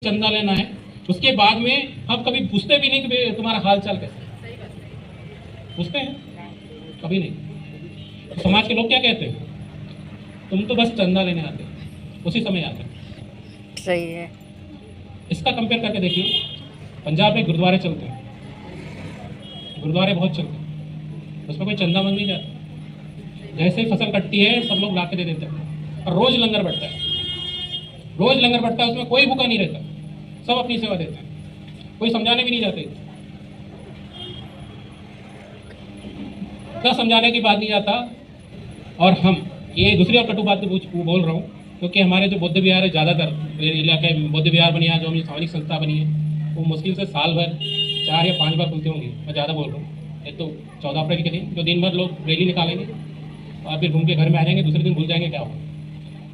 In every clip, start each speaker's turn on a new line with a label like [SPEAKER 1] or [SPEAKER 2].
[SPEAKER 1] चंदा लेना है, उसके बाद में हम कभी पूछते भी नहीं कि तुम्हारा हाल चाल कैसा, पूछते हैं कभी नहीं। तो समाज के लोग क्या कहते हैं, तुम तो बस चंदा लेने आते, उसी समय आते।
[SPEAKER 2] सही है।
[SPEAKER 1] इसका कंपेयर करके देखिए, पंजाब में गुरुद्वारे चलते हैं, गुरुद्वारे बहुत चलते हैं, उसमें कोई चंदा मंग नहीं जाता। जैसे ही फसल कटती है सब लोग ला के दे देते हैं, और रोज लंगर बढ़ता है, रोज लंगर बढ़ता है, उसमें कोई भूखा नहीं रहता, सब अपनी सेवा देते हैं, कोई समझाने भी नहीं जाते। क्या समझाने की बात नहीं जाता। और हम ये दूसरी और कटु बात बोल रहा हूँ, क्योंकि हमारे जो बौद्ध विहार है, ज़्यादातर इलाके में बौद्ध विहार बनी है, जो हमारी सामाजिक संस्था बनी है, वो मुश्किल से साल भर 4 या 5 बार खुलती होंगी, मैं ज़्यादा बोल रहा हूँ। एक तो 14 अप्रैल के दिन, जो दिन भर लोग रैली निकालेंगे और फिर घूम के घर में आ जाएंगे, दूसरे दिन भूल जाएंगे क्या होगा।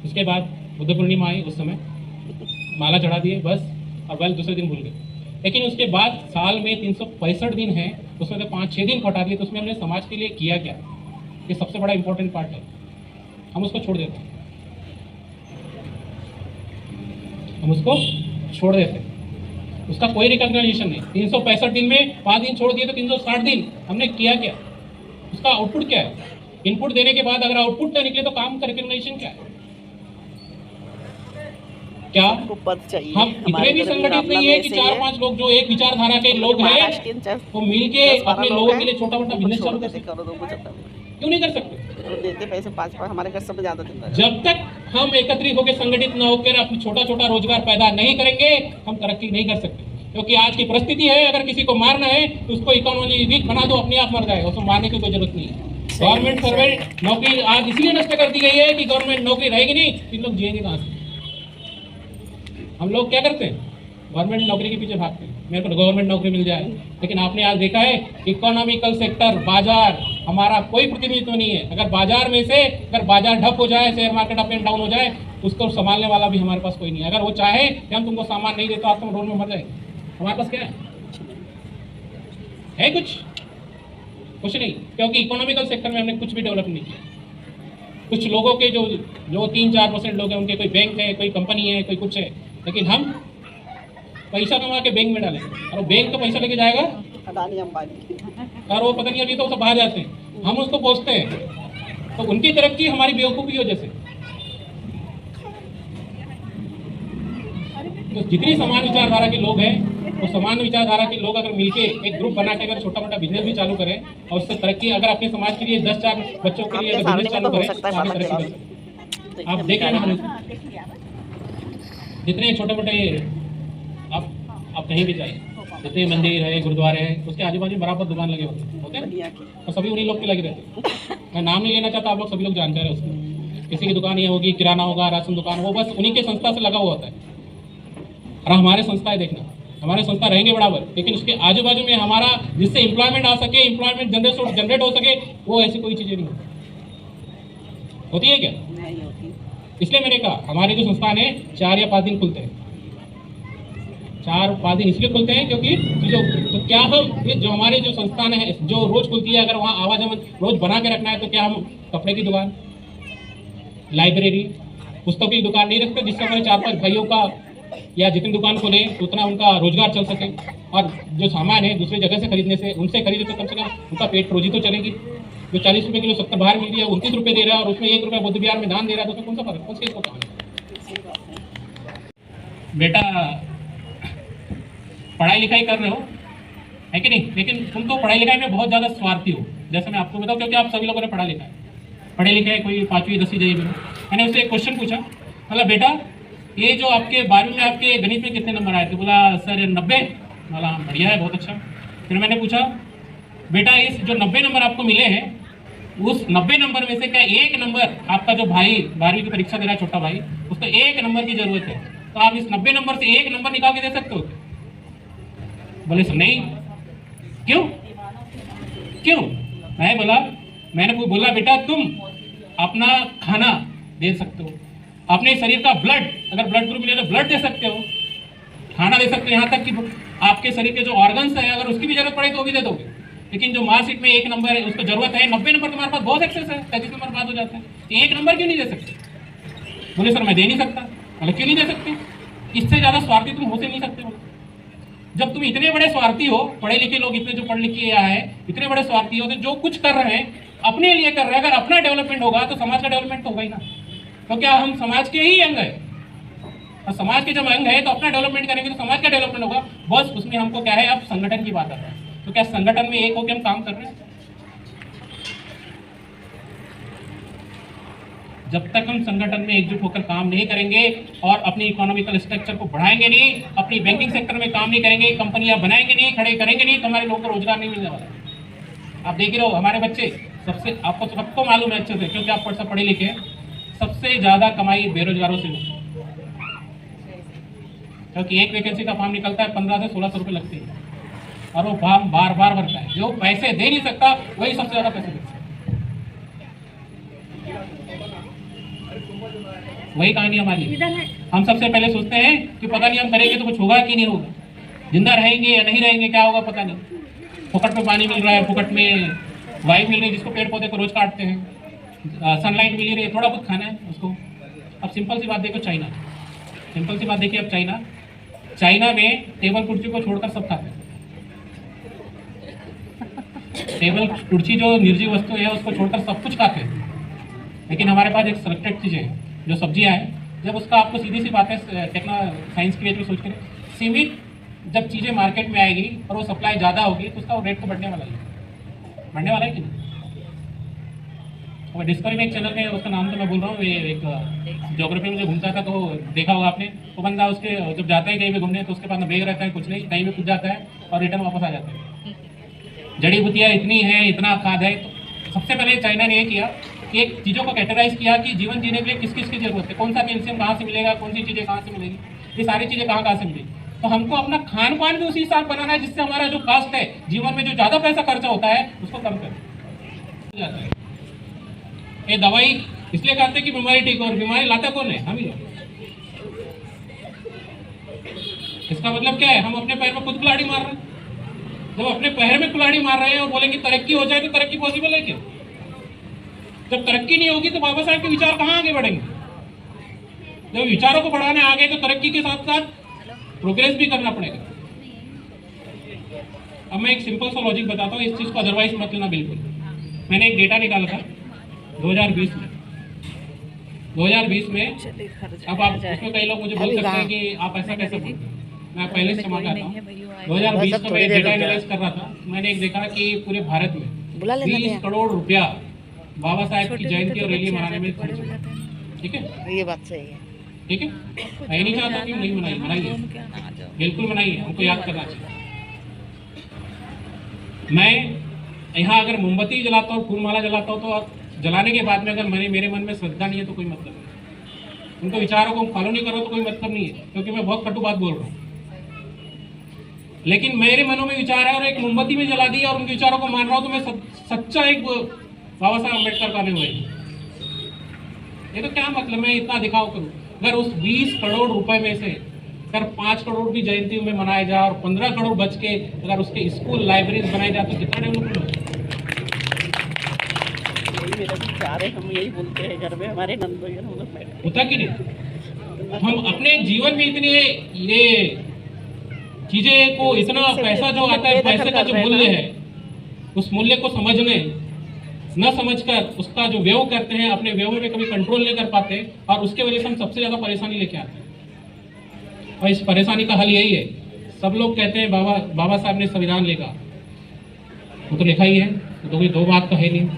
[SPEAKER 1] उसके बाद बुद्ध पूर्णिमा आई, उस समय माला चढ़ा दिए बस, और वेल दूसरे दिन भूल गए। लेकिन उसके बाद साल में 365 दिन है, उसमें से 5-6 दिन हटा दिए, तो उसमें हमने समाज के लिए किया क्या, ये सबसे बड़ा इंपॉर्टेंट पार्ट है। हम उसको छोड़ देते हैं, हम उसको छोड़ देते हैं, उसका कोई रिकॉग्नाइजेशन नहीं। 365 दिन में 5 दिन छोड़ दिए तो 360 दिन हमने किया क्या, उसका आउटपुट क्या है। इनपुट देने के बाद अगर आउटपुट ना निकले तो काम का रिकॉग्नाइजेशन क्या है, क्या
[SPEAKER 2] पद चाहिए।
[SPEAKER 1] हम इतने भी संगठित नहीं है कि 4-5 लोग जो एक विचारधारा के लोग हैं वो मिलके अपने लोगों के लिए छोटा मोटा बिजनेस चालू कर सकते, क्यों नहीं कर सकते।
[SPEAKER 2] देते पैसे 5 हमारे घर सब ज्यादा देता है।
[SPEAKER 1] जब तक हम एकत्रित होकर संगठित न होकर अपनी छोटा छोटा रोजगार पैदा नहीं करेंगे, हम तरक्की नहीं कर सकते। क्योंकि आज की परिस्थिति है, अगर किसी को मारना है तो उसको इकोनॉमी वीक बना दो, अपने आप मर जाएगा, उसको मारने की कोई जरूरत नहीं है। गवर्नमेंट सर्वेंट नौकरी आज इसलिए नष्ट कर दी गई है कि गवर्नमेंट नौकरी रहेगी नहीं, इन लोग जिएंगे कहाँ से। हम लोग क्या करते हैं, गवर्नमेंट नौकरी के पीछे भागते हैं, मेरे को गवर्नमेंट नौकरी मिल जाए। लेकिन आपने आज देखा है इकोनॉमिकल सेक्टर, बाजार, हमारा कोई प्रतिनिधित्व नहीं है। अगर बाजार में से अगर बाजार ठप हो जाए, share market up and down हो जाए, उसको संभालने वाला भी हमारे पास कोई नहीं है। अगर वो चाहे कि हम तुमको सामान नहीं देते, आप तुम रोड में मर जाएंगे, हमारे पास क्या है कुछ नहीं। क्योंकि इकोनॉमिकल सेक्टर में हमने कुछ भी डेवलप नहीं किया। कुछ लोगों के जो 3-4% लोग हैं, उनके कोई बैंक है, कोई कंपनी है, कोई कुछ है, लेकिन हम पैसा कमा के बैंक में डालें, और वो बैंक तो पैसा लेके जाएगा
[SPEAKER 2] अडानी अंबानी,
[SPEAKER 1] और वो पता नहीं अभी तो सब बाहर जाते हैं, हम उसको पहुँचते हैं। तो उनकी तरक्की हमारी बेवकूफ़ी की वजह से। तो जितनी समान विचारधारा के लोग हैं, वो समान विचारधारा के लोग अगर मिलके एक ग्रुप बना के अगर छोटा मोटा बिजनेस भी चालू करें, और उससे तरक्की, अगर अपने समाज के लिए 10-4 बच्चों के लिए अगर बिजनेस चालू करें तो आगे तरक्की कर सकते हैं। आप देख रहे हैं जितने छोटे मोटे आप कहीं भी जाइए, जितने मंदिर है, गुरुद्वारे हैं, उसके आजू बाजू बराबर दुकान लगे होते हैं, और सभी उन्हीं लोग के लगे रहते हैं। मैं नाम नहीं लेना चाहता, आप लोग सभी लोग जानते हैं उसको। किसी की दुकान ये होगी, किराना होगा, राशन दुकान, वो बस उन्हीं के संस्था से लगा हुआ होता है। और हमारे संस्था है, देखना हमारे संस्था रहेंगे बराबर, लेकिन उसके आजू बाजू में हमारा जिससे एम्प्लॉयमेंट आ सके, एम्प्लॉयमेंट जनरेट हो सके, वो ऐसी कोई चीज़ें नहीं होती है क्या?
[SPEAKER 2] नहीं होती।
[SPEAKER 1] इसलिए मैंने कहा हमारे जो संस्थान है 4 या 5 दिन खुलते हैं। 4-5 दिन इसलिए खुलते हैं क्योंकि तो क्या हम जो हमारे जो संस्थान है जो रोज खुलती है, अगर वहाँ आवाजाही रोज बना के रखना है, तो क्या हम कपड़े की दुकान, लाइब्रेरी, पुस्तकों की दुकान नहीं रखते, जिससे हमारे 4-5 भाइयों का या जितनी दुकान खोले तो उतना उनका रोजगार चल सके। और जो सामान है दूसरी जगह से खरीदने से, उनसे खरीदे तो कम से कम उनका पेट रोजी तो चलेगी। जो 40 रुपये किलो 70 बाहर मिल रही है, 29 रुपये दे रहा है, और उसमें 1 रुपया बुद्ध विहार में दान दे रहा है, तो उसमें कौन सा फर्क, कौन सी इसको कहानी। बेटा पढ़ाई लिखाई कर रहे हो है कि नहीं, लेकिन तुम तो पढ़ाई लिखाई में बहुत ज़्यादा स्वार्थी हो, जैसे मैं आपको बताऊँ, क्योंकि आप सभी लोगों ने पढ़ा लिखा है, पढ़े लिखे हैं, कोई 5वीं 10वीं जाइए भी। मैंने उससे एक क्वेश्चन पूछा, बोला बेटा ये जो आपके 12वीं में आपके गणित में कितने नंबर आए थे? बोला सर 90। बोला बढ़िया है, बहुत अच्छा। फिर मैंने पूछा बेटा इस जो 90 नंबर आपको मिले हैं, उस 90 नंबर में से क्या एक नंबर आपका जो भाई 12वीं की परीक्षा दे रहा है, छोटा भाई, उसको 1 नंबर की जरूरत है, तो आप इस 90 नंबर से 1 नंबर निकाल के दे सकते हो? बोले सर नहीं। क्यों? मैंने बोला बेटा तुम अपना खाना दे सकते हो, अपने शरीर का ब्लड, अगर ब्लड ग्रुप मिले तो ब्लड दे सकते हो, खाना दे सकते हो, यहाँ तक कि आपके शरीर के जो ऑर्गन्स है अगर उसकी भी जरूरत पड़े तो भी दे दोगे। लेकिन जो मार्कशीट में 1 नंबर है उसको जरूरत है, 90 नंबर तुम्हारे पास बहुत एक्सेस है, 33 नंबर बात हो जाता है, 1 नंबर क्यों नहीं दे सकते? बोले सर मैं दे नहीं सकता। बोले क्यों नहीं दे सकते? इससे ज्यादा स्वार्थी तुम हो से नहीं सकते हो। जब तुम इतने बड़े स्वार्थी हो, पढ़े लिखे लोग इतने जो पढ़ लिख के आए हैं इतने बड़े स्वार्थी हो, तो जो कुछ कर रहे हैं अपने लिए कर रहे हैं। अगर अपना डेवलपमेंट होगा तो समाज का डेवलपमेंट तो होगा ही ना। तो क्या हम समाज के ही अंग है, और समाज के जब अंग है तो अपना डेवलपमेंट करेंगे तो समाज का डेवलपमेंट होगा। बस उसमें हमको क्या है, अब संगठन की बात आता है। तो क्या संगठन में एक होकर हम काम कर रहे हैं? जब तक हम संगठन में एकजुट होकर काम नहीं करेंगे और अपनी इकोनॉमिकल स्ट्रक्चर को बढ़ाएंगे नहीं, अपनी बैंकिंग सेक्टर में काम नहीं करेंगे, कंपनियां बनाएंगे नहीं, खड़े करेंगे नहीं, तो हमारे लोगों को रोजगार नहीं मिलने वाला। आप देख रहे हो हमारे बच्चे सबसे, आपको सबको मालूम है अच्छे से क्योंकि आप सब पढ़े लिखे, सबसे ज्यादा कमाई बेरोजगारों से होती है। क्योंकि एक वैकेंसी का फॉर्म निकलता है 1500 से 1600 रुपये लगते हैं और वो फॉर्म बार बार भरता है। जो पैसे दे नहीं सकता वही सबसे ज्यादा पैसे देता है। वही कहानी हमारी। हम सबसे पहले सोचते हैं कि पता नहीं हम करेंगे तो कुछ होगा कि नहीं होगा, जिंदा रहेंगे या नहीं रहेंगे, क्या होगा पता नहीं। फुकट में पानी मिल रहा है, फुकट में वायु मिल रही है, जिसको पेड़ पौधे को रोज काटते हैं, सनलाइट मिल रही है, थोड़ा बहुत खाना है उसको। अब सिंपल सी बात देखो, चाइना, सिंपल सी बात देखिए, अब चाइना में टेबल कुर्सी को छोड़कर सब खाते हैं। टेबल कुर्सी जो निर्जीव वस्तु है उसको छोड़कर सब कुछ खाते हैं। लेकिन हमारे पास एक सिलेक्टेड चीज़ें हैं, जो सब्जियां हैं, जब उसका आपको सीधी सी बात है साइंस की में सोच कर सीमित जब चीज़ें मार्केट में आएगी और वो सप्लाई ज़्यादा होगी तो उसका रेट तो बढ़ने वाला है कि नहीं। और डिस्कवरी में एक चैनल में, उसका नाम तो मैं बोल रहा हूँ, एक ज्योग्राफी में जो घूमता था तो देखा होगा आपने, वो बंदा उसके जब जाता है कहीं भी घूमने तो उसके पास बैग रहता है, कुछ नहीं, कहीं भी कूद जाता है और रिटर्न वापस आ जाता है। जड़ी बूटियाँ इतनी है, इतना खाद है। तो सबसे पहले चाइना ने ये किया कि एक चीज़ों को कैटेगराइज किया कि जीवन जीने के लिए किस किस की जरूरत है, कौन सा कैल्शियम कहाँ से मिलेगा, कौन सी चीज़ें कहाँ से मिलेगी, ये सारी चीज़ें कहाँ से मिलेगी। तो हमको अपना खान पान भी उसी हिसाब बनाना है जिससे हमारा जो कास्ट है, जीवन में जो ज़्यादा पैसा खर्चा होता है उसको कम कर जाता है। ये दवाई इसलिए खाते हैं कि बीमारी ठीक हो, और बीमारी लाता कौन है? हम ही लोग। इसका मतलब क्या है? हम अपने पैर में खुद कुल्हाड़ी मार रहे हैं। जब अपने पैर में कुल्हाड़ी मार रहे हैं और बोलेंगे तरक्की हो जाए, तो तरक्की पॉसिबल है क्या? जब तरक्की नहीं होगी तो बाबा साहब के विचार कहाँ आगे बढ़ेंगे? जब विचारों को बढ़ाने आगे तो तरक्की के साथ साथ प्रोग्रेस भी करना पड़ेगा। अब मैं एक सिंपल सा लॉजिक बताता हूँ, इस चीज़ को अदरवाइज मत लेना बिल्कुल। मैंने एक डेटा निकाला था 2020 में। अब आप उसमें कई लोग मुझे बोल सकते हैं कि आप ऐसा कैसे बोलते हैं, मैं पहले से समझ आता हूँ। 2020 का मैं डेटा एनालाइज कर रहा था, मैंने एक देखा कि पूरे भारत में 20 करोड़ रुपया बाबा साहेब की जयंती और रैली मनाने में खर्च हुआ। ठीक है,
[SPEAKER 2] ये बात सही है।
[SPEAKER 1] ठीक है, मैं नहीं चाहता कि नहीं मनाइए, बिल्कुल मनाइए, हमको याद करना चाहिए। मैं यहाँ अगर मोमबत्ती जलाता हूँ, फूलमाला जलाता हूँ, तो जलाने के बाद में अगर मेरे मन में श्रद्धा नहीं है तो कोई मतलब नहीं, उनके विचारों को फॉलो नहीं करो तो कोई मतलब नहीं है, क्योंकि मैं बहुत कटु बात बोल रहा हूँ। लेकिन मेरे मनों में विचार है और एक मोमबत्ती में जला दी और उनके विचारों को मान रहा हूँ, तो मैं सच्चा एक बाबा साहब अम्बेडकर का नहीं हुए। ये तो क्या मतलब मैं इतना दिखाव करूँ? अगर उस 20 करोड़ रुपए में से अगर 5 करोड़ भी जयंती में मनाया जाए और 15 करोड़ बच के अगर उसके स्कूल लाइब्रेरीज बनाए जाए तो कितना डेवलपमेंट होगा?
[SPEAKER 2] हम यही बोलते हैं घर में, हमारे नंद
[SPEAKER 1] होता कि नहीं? हम अपने जीवन में इतने ये चीजें को, इतना पैसा जो आता है, पैसे का जो मूल्य है, उस मूल्य को समझने न समझकर उसका जो व्यय करते हैं, अपने व्यय में कभी कंट्रोल नहीं कर पाते और उसके वजह से हम सबसे ज्यादा परेशानी लेके आते हैं। और इस परेशानी का हल यही है। सब लोग कहते हैं बाबा साहब ने संविधान लिखा, वो तो लिखा ही है, तो कोई दो बात तो है नहीं।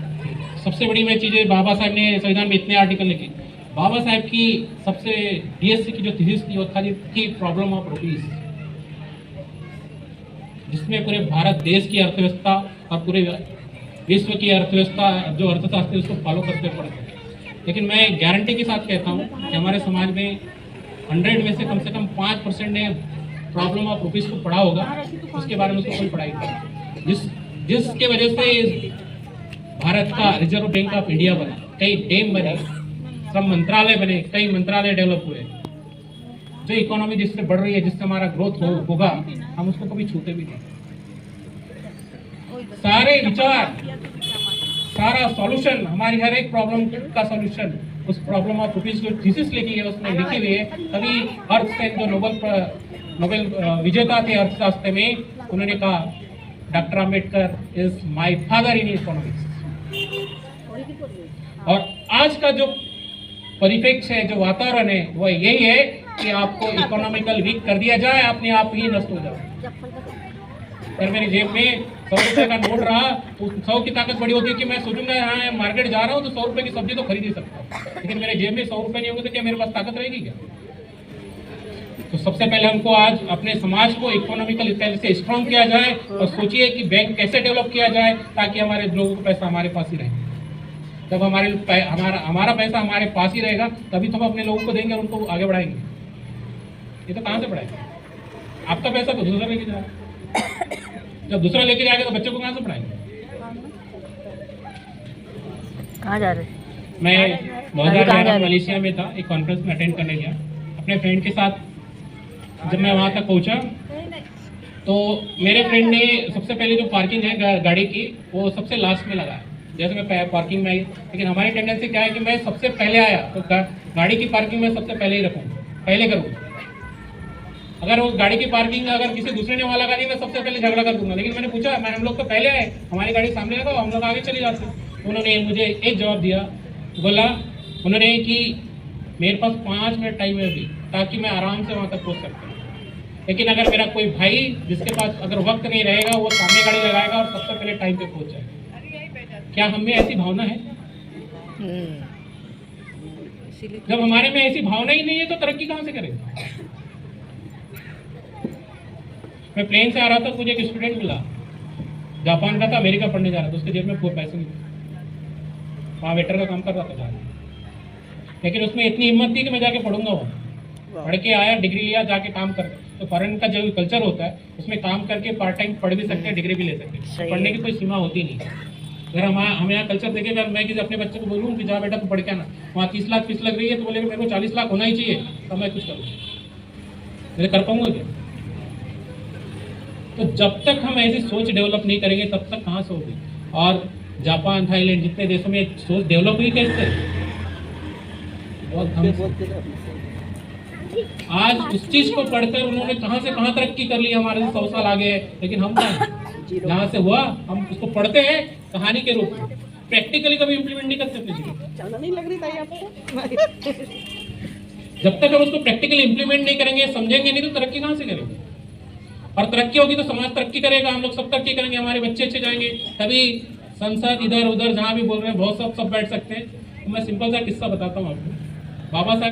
[SPEAKER 1] सबसे बड़ी मैं चीज़ है, बाबा साहब ने संविधान में इतने आर्टिकल लिखे। बाबा साहब की सबसे डीएससी की जो थीसिस थी वो थी प्रॉब्लम ऑफ रुपीज, जिसमें पूरे भारत देश की अर्थव्यवस्था और पूरे विश्व की अर्थव्यवस्था जो अर्थशास्त्र उसको फॉलो करते पड़ते हैं। लेकिन मैं गारंटी के साथ कहता हूँ कि हमारे समाज में 100 में से कम 5% ने प्रॉब्लम ऑफ रुपीज को पढ़ा होगा, उसके बारे में उसको कोई पढ़ाई नहीं, जिसके वजह से भारत का रिजर्व बैंक ऑफ इंडिया बना, कई डैम बने, सब मंत्रालय बने, कई मंत्रालय डेवलप हुए। जो इकोनॉमी जिससे बढ़ रही है, जिससे हमारा ग्रोथ होगा, हम उसको कभी छूते भी नहीं। सारे विचार, सारा सॉल्यूशन, हमारी हर एक प्रॉब्लम का सॉल्यूशन उस प्रॉब्लम ऑफ रुपीज जो थीसिस लिखी है उसमें लिखी हुई है, तभी अर्थसेन जो नोबेल विजेता थे अर्थशास्त्र में, उन्होंने कहा doctor Ambedkar is my father in economics. और आज का जो परिप्रेक्ष्य है, जो वातावरण है, वो यही है कि आपको इकोनॉमिकल वीक कर दिया जाए, अपने आप ही नष्ट हो जाए। अगर मेरी जेब में 100 रुपये का नोट रहा तो 100 की ताकत बड़ी होती है कि मैं सोचूंगा हाँ मार्केट जा रहा हूँ तो 100 रुपये की सब्जी तो खरीद ही सकता हूँ, लेकिन मेरे जेब में 100 रुपये नहीं होंगे तो क्या मेरे पास ताकत रहेगी क्या? तो सबसे पहले हमको आज अपने समाज को इकोनॉमिकल तरह से स्ट्रॉन्ग किया जाए और सोचिए कि बैंक कैसे डेवलप किया जाए ताकि हमारे लोगों का पैसा हमारे पास ही रहे। जब हमारा पैसा हमारे पास ही रहेगा तभी तो हम अपने लोगों को देंगे और उनको आगे बढ़ाएंगे। ये तो कहाँ से बढ़ाएंगे? आपका पैसा तो दूसरा लेके जाए, जब दूसरा लेके जाएगा तो बच्चों को कहाँ से पढ़ाएंगे?
[SPEAKER 2] कहाँ जा रहे?
[SPEAKER 1] मैं 2011 में मलेशिया में था, एक कॉन्फ्रेंस में अटेंड करने गया अपने फ्रेंड के साथ। जब मैं वहाँ तक पहुँचा तो मेरे फ्रेंड ने सबसे पहले जो पार्किंग है गाड़ी की वो सबसे लास्ट में लगाया। जैसे मैं पार्किंग में आई, लेकिन हमारी टेंडेंसी क्या है कि मैं सबसे पहले आया तो गाड़ी की पार्किंग में सबसे पहले ही रखूँगा, पहले करूँगा। अगर वो गाड़ी की पार्किंग अगर किसी दूसरे ने वाला गाड़ी मैं सबसे पहले झगड़ा कर दूंगा, लेकिन मैंने पूछा हम लोग तो पहले आए, हमारी गाड़ी सामने लगा, हम लोग आगे चले जाते। उन्होंने मुझे एक जवाब दिया, बोला उन्होंने कि मेरे पास 5 मिनट टाइम है अभी ताकि मैं आराम से वहाँ तक पहुँच सकता हूँ, लेकिन अगर मेरा कोई भाई जिसके पास अगर वक्त नहीं रहेगा वो सामने गाड़ी लगाएगा और सबसे पहले टाइम पे पहुँच जाएगा। क्या हम में ऐसी भावना है? जब हमारे में ऐसी भावना ही नहीं है तो तरक्की कहाँ से करेंगे? मैं प्लेन से आ रहा था, मुझे एक स्टूडेंट मिला, जापान का था, अमेरिका पढ़ने जा रहा था, उसके जेब में 4 पैसे नहीं थे, वहाँ वेटर का काम कर रहा था, लेकिन उसमें इतनी हिम्मत थी कि मैं जाके पढ़ूंगा। वहाँ पढ़ के आया, डिग्री लिया, जाके काम कर। तो फॉरेन का जो कल्चर होता है उसमें काम करके पार्ट टाइम पढ़ भी सकते हैं, डिग्री भी ले सकते हैं, पढ़ने की कोई सीमा होती नहीं। अगर हम यहाँ कल्चर देखें, अगर मैं किसी अपने बच्चे को बोलूँ कि जा बेटा तो पढ़ के आना, वहाँ 30 लाख फीस लग रही है तो बोलेगा मेरे को 40 लाख होना ही चाहिए तब मैं कुछ करूँ, मैं कर पाऊंगा क्या? तो जब तक हम ऐसी सोच डेवलप नहीं करेंगे तब तक कहाँ से होगी? और जापान, थाईलैंड जितने देशों में सोच डेवलप हुई कैसे? आज उस चीज को पढ़कर उन्होंने कहाँ से कहाँ तरक्की कर ली, हमारे 100 साल आगे है, लेकिन हम जहाँ से हुआ हम उसको पढ़ते हैं कहानी के रूप में, प्रैक्टिकली कभी इम्प्लीमेंट नहीं करते अपनी जीवन।
[SPEAKER 2] नहीं लग रही था आपको?
[SPEAKER 1] जब तक हम उसको प्रैक्टिकली इम्प्लीमेंट नहीं करेंगे, समझेंगे नहीं, तो तरक्की कहाँ से करेंगे? और तरक्की होगी तो समाज तरक्की करेगा, हम लोग सब तरक्की करेंगे, हमारे बच्चे अच्छे जाएंगे, तभी संसद इधर उधर जहाँ भी बोल रहे हैं बहुत सब बैठ सकते हैं। तो मैं सिंपल सा किस्सा बताता हूँ आपको। बाबा साहब